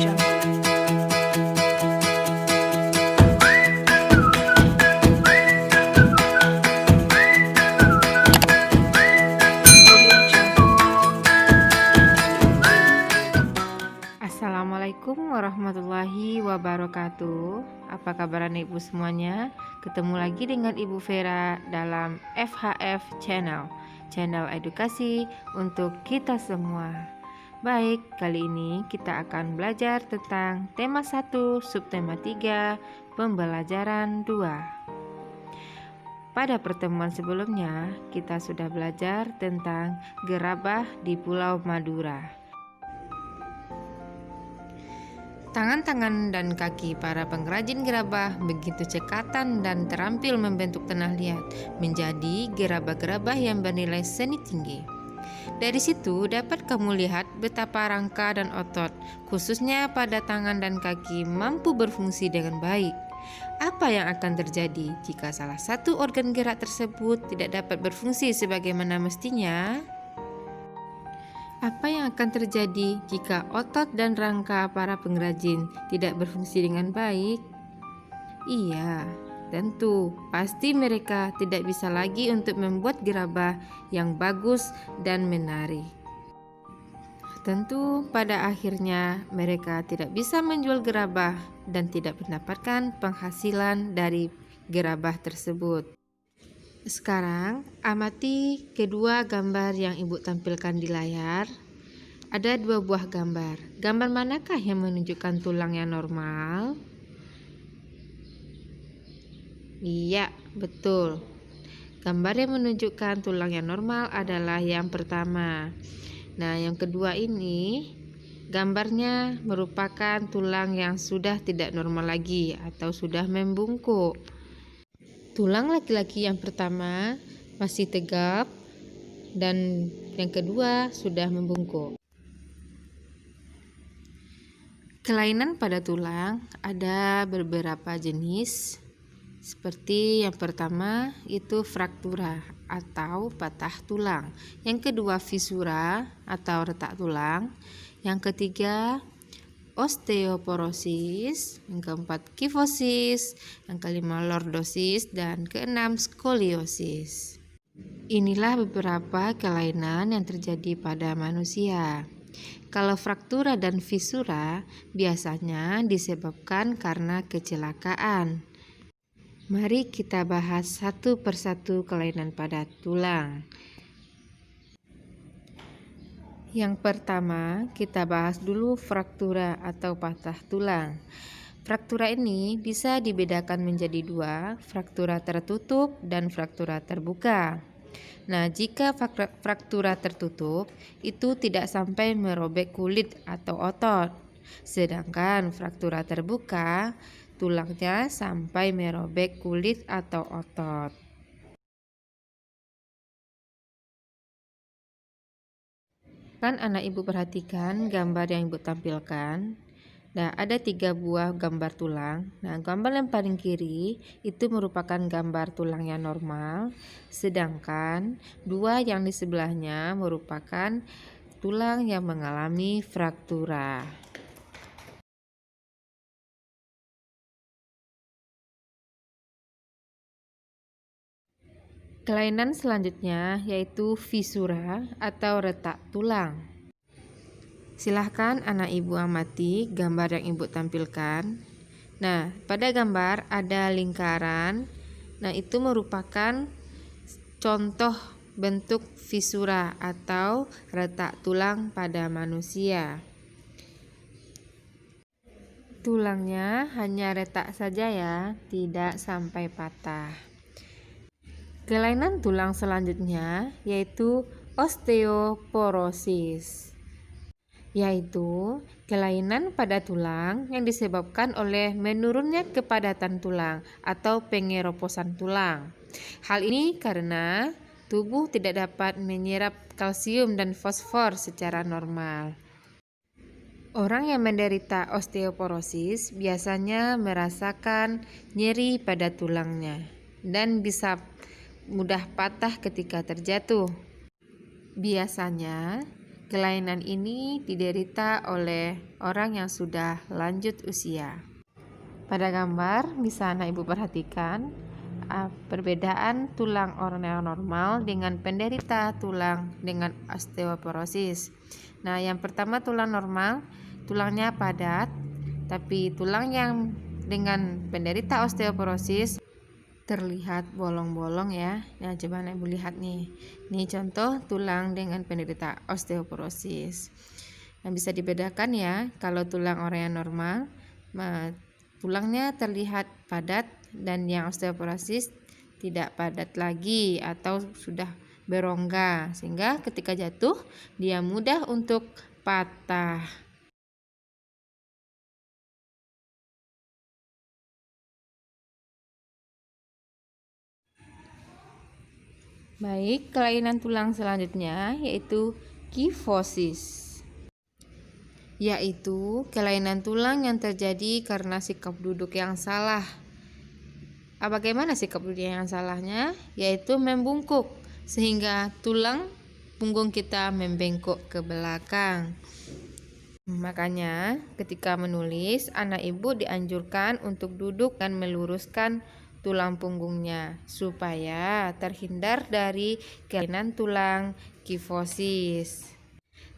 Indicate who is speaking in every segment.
Speaker 1: Assalamualaikum warahmatullahi wabarakatuh. Apa kabar Ibu semuanya? Ketemu lagi dengan Ibu Vera dalam FHF Channel edukasi untuk kita semua. Baik, kali ini kita akan belajar tentang tema 1, subtema 3, pembelajaran 2. Pada pertemuan sebelumnya, kita sudah belajar tentang gerabah di Pulau Madura. Tangan-tangan dan kaki para pengrajin gerabah begitu cekatan dan terampil membentuk tanah liat menjadi gerabah-gerabah yang bernilai seni tinggi. Dari situ dapat kamu lihat betapa rangka dan otot, khususnya pada tangan dan kaki, mampu berfungsi dengan baik. Apa yang akan terjadi jika salah satu organ gerak tersebut tidak dapat berfungsi sebagaimana mestinya? Apa yang akan terjadi jika otot dan rangka para pengrajin tidak berfungsi dengan baik? Iya, tentu pasti mereka tidak bisa lagi untuk membuat gerabah yang bagus dan menarik. Tentu pada akhirnya mereka tidak bisa menjual gerabah dan tidak mendapatkan penghasilan dari gerabah tersebut. Sekarang amati kedua gambar yang Ibu tampilkan di layar. Ada dua buah gambar. Gambar manakah yang menunjukkan tulang yang normal? Iya, betul. Gambar yang menunjukkan tulang yang normal adalah yang pertama. Nah, yang kedua ini gambarnya merupakan tulang yang sudah tidak normal lagi atau sudah membungkuk. Tulang laki-laki yang pertama masih tegap dan yang kedua sudah membungkuk. Kelainan pada tulang ada beberapa jenis, seperti yang pertama itu fraktura atau patah tulang, yang kedua fisura atau retak tulang, yang ketiga osteoporosis, yang keempat kifosis, yang kelima lordosis, dan keenam skoliosis. Inilah beberapa kelainan yang terjadi pada manusia. Kalau fraktura dan fisura biasanya disebabkan karena kecelakaan. Mari kita bahas satu persatu kelainan pada tulang. Yang pertama, kita bahas dulu fraktura atau patah tulang. Fraktura ini bisa dibedakan menjadi dua, fraktura tertutup dan fraktura terbuka. Nah, jika fraktura tertutup, itu tidak sampai merobek kulit atau otot. Sedangkan fraktura terbuka, tulangnya sampai merobek kulit atau otot. Kan anak ibu perhatikan gambar yang ibu tampilkan. Nah, ada 3 buah gambar tulang. Nah, gambar yang paling kiri itu merupakan gambar tulang yang normal, sedangkan 2 yang di sebelahnya merupakan tulang yang mengalami fraktura. Kelainan selanjutnya yaitu fisura atau retak tulang. Silahkan anak ibu amati gambar yang ibu tampilkan. Nah, pada gambar ada lingkaran. Nah, itu merupakan contoh bentuk fisura atau retak tulang pada manusia. Tulangnya hanya retak saja ya, tidak sampai patah. Kelainan tulang selanjutnya yaitu osteoporosis, yaitu kelainan pada tulang yang disebabkan oleh menurunnya kepadatan tulang atau pengeroposan tulang. Hal ini karena tubuh tidak dapat menyerap kalsium dan fosfor secara normal. Orang yang menderita osteoporosis biasanya merasakan nyeri pada tulangnya dan bisa mudah patah ketika terjatuh. Biasanya Kelainan ini diderita oleh orang yang sudah lanjut usia. Pada gambar bisa anak ibu perhatikan perbedaan tulang orang yang normal dengan penderita tulang dengan osteoporosis. Nah, yang pertama tulang normal, tulangnya padat, tapi tulang yang dengan penderita osteoporosis terlihat bolong-bolong ya. Nah, coba ibu lihat nih. Ini contoh tulang dengan penderita osteoporosis. Nah, bisa dibedakan ya. Kalau tulang orang yang normal, tulangnya terlihat padat dan yang osteoporosis tidak padat lagi atau sudah berongga, sehingga ketika jatuh dia mudah untuk patah. Baik, kelainan tulang selanjutnya yaitu kifosis, yaitu kelainan tulang yang terjadi karena sikap duduk yang salah. Bagaimana sikap duduk yang salahnya? Yaitu membungkuk, sehingga tulang punggung kita membengkok ke belakang. Makanya ketika menulis, anak ibu dianjurkan untuk duduk dan meluruskan tulang punggungnya supaya terhindar dari kelainan tulang kifosis.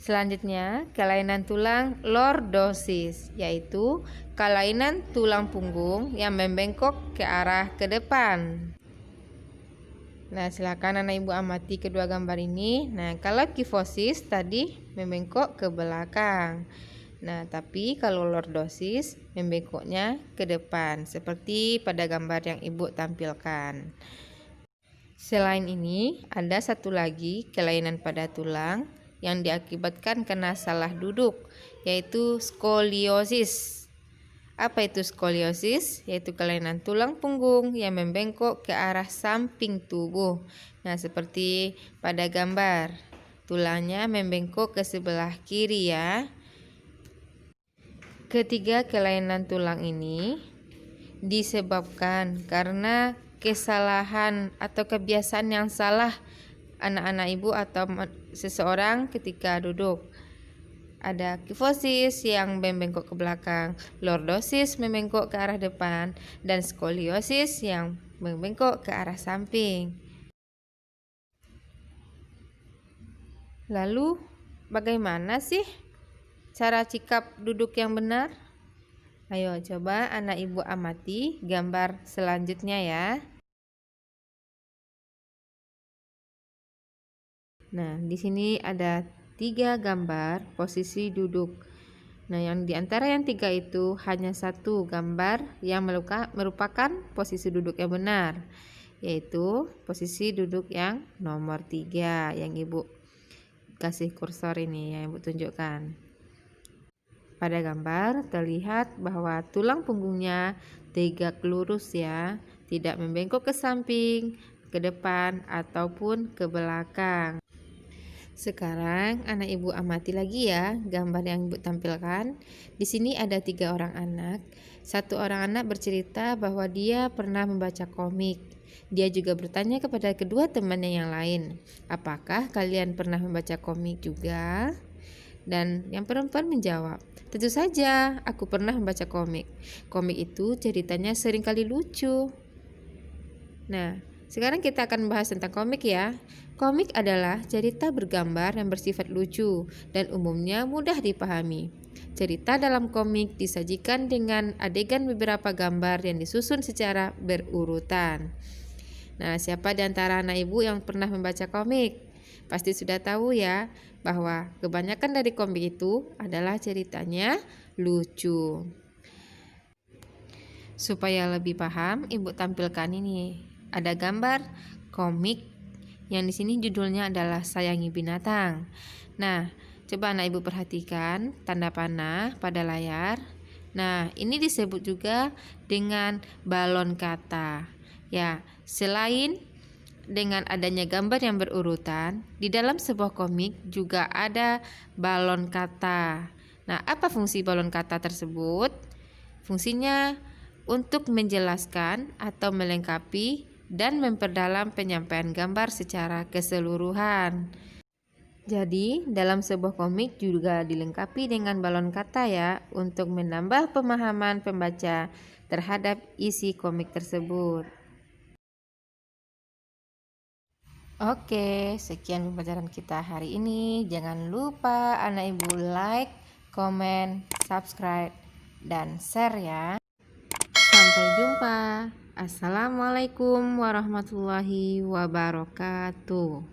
Speaker 1: Selanjutnya, kelainan tulang lordosis, yaitu kelainan tulang punggung yang membengkok ke arah ke depan. Nah, silakan anak ibu amati kedua gambar ini. Nah, kalau kifosis tadi membengkok ke belakang. Nah, tapi kalau lordosis membengkoknya ke depan, seperti pada gambar yang ibu tampilkan. Selain ini, ada satu lagi kelainan pada tulang yang diakibatkan karena salah duduk, yaitu skoliosis. Apa itu skoliosis? Yaitu kelainan tulang punggung yang membengkok ke arah samping tubuh. Nah, seperti pada gambar, tulangnya membengkok ke sebelah kiri ya. Ketiga kelainan tulang ini disebabkan karena kesalahan atau kebiasaan yang salah anak-anak ibu atau seseorang ketika duduk. Ada kifosis yang membengkok ke belakang, lordosis membengkok ke arah depan, dan skoliosis yang membengkok ke arah samping. Lalu bagaimana sih cara sikap duduk yang benar? Ayo coba anak ibu amati gambar selanjutnya ya. Nah, di sini ada 3 gambar posisi duduk. Nah, yang diantara yang 3 itu hanya satu gambar yang merupakan posisi duduk yang benar, yaitu posisi duduk yang nomor 3 yang ibu kasih kursor ini yang ibu tunjukkan. Pada gambar terlihat bahwa tulang punggungnya tegak lurus ya, tidak membengkok ke samping, ke depan ataupun ke belakang. Sekarang anak ibu amati lagi ya gambar yang ibu tampilkan. Di sini ada 3 orang anak. Satu orang anak bercerita bahwa dia pernah membaca komik. Dia juga bertanya kepada kedua temannya yang lain, apakah kalian pernah membaca komik juga? Dan yang perempuan menjawab, tentu saja aku pernah membaca komik. Komik itu ceritanya seringkali lucu. Nah, sekarang kita akan bahas tentang komik ya. Komik adalah cerita bergambar yang bersifat lucu dan umumnya mudah dipahami. Cerita dalam komik disajikan dengan adegan beberapa gambar yang disusun secara berurutan. Nah, siapa di antara anak ibu yang pernah membaca komik? Pasti sudah tahu ya bahwa kebanyakan dari komik itu adalah ceritanya lucu. Supaya lebih paham, ibu tampilkan ini. Ada gambar komik yang di sini judulnya adalah Sayangi Binatang. Nah, coba anak ibu perhatikan tanda panah pada layar. Nah, ini disebut juga dengan balon kata. Ya, selain dengan adanya gambar yang berurutan, di dalam sebuah komik juga ada balon kata. Nah, apa fungsi balon kata tersebut? Fungsinya untuk menjelaskan atau melengkapi dan memperdalam penyampaian gambar secara keseluruhan. Jadi, dalam sebuah komik juga dilengkapi dengan balon kata ya, untuk menambah pemahaman pembaca terhadap isi komik tersebut. Oke, sekian pembelajaran kita hari ini. Jangan lupa anak ibu like, komen, subscribe, dan share ya. Sampai jumpa. Assalamualaikum warahmatullahi wabarakatuh.